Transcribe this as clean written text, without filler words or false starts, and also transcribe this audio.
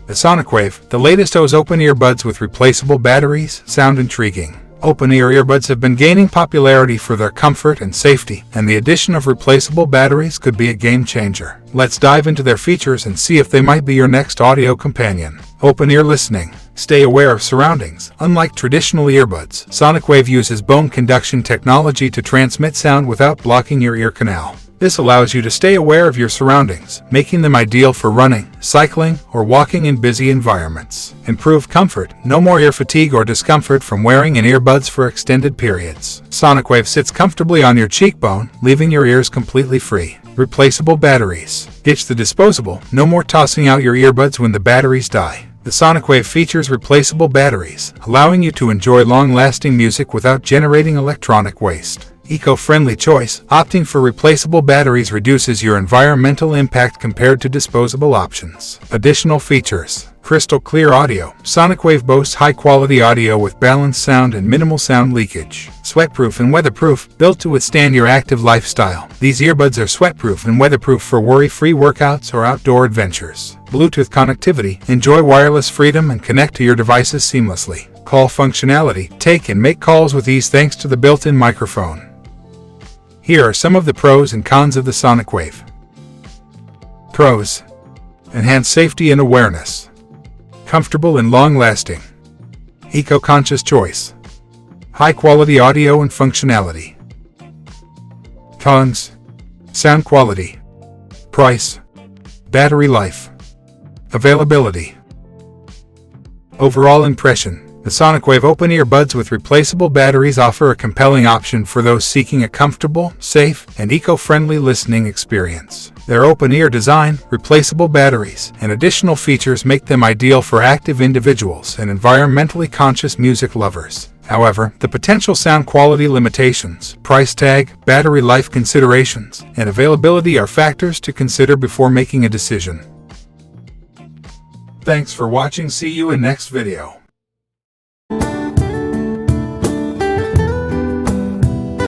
The Sonicwave, the latest OWS open earbuds with replaceable batteries, sound intriguing. Open-ear earbuds have been gaining popularity for their comfort and safety, and the addition of replaceable batteries could be a game-changer. Let's dive into their features and see if they might be your next audio companion. Open-ear listening. Stay aware of surroundings. Unlike traditional earbuds, Sonicwave uses bone conduction technology to transmit sound without blocking your ear canal. This allows you to stay aware of your surroundings, making them ideal for running, cycling, or walking in busy environments. Improved comfort. No more ear fatigue or discomfort from wearing in earbuds for extended periods. Sonicwave sits comfortably on your cheekbone, leaving your ears completely free. Replaceable batteries. Ditch the disposable. No more tossing out your earbuds when the batteries die. The Sonicwave features replaceable batteries, allowing you to enjoy long-lasting music without generating electronic waste. Eco-friendly choice. Opting for replaceable batteries reduces your environmental impact compared to disposable options. Additional features. Crystal clear audio. Sonicwave boasts high-quality audio with balanced sound and minimal sound leakage. Sweatproof and weatherproof. Built to withstand your active lifestyle, these earbuds are sweatproof and weatherproof for worry-free workouts or outdoor adventures. Bluetooth connectivity. Enjoy wireless freedom and connect to your devices seamlessly. Call functionality. Take and make calls with ease thanks to the built-in microphone. Here are some of the pros and cons of the Sonicwave. Pros. Enhanced safety and awareness. Comfortable and long-lasting. Eco-conscious choice. High-quality audio and functionality. Cons. Sound quality. Price. Battery life. Availability. Overall impression. The Sonicwave open earbuds with replaceable batteries offer a compelling option for those seeking a comfortable, safe, and eco-friendly listening experience. Their open-ear design, replaceable batteries, and additional features make them ideal for active individuals and environmentally conscious music lovers. However, the potential sound quality limitations, price tag, battery life considerations, and availability are factors to consider before making a decision. Thanks for watching. See you in next video.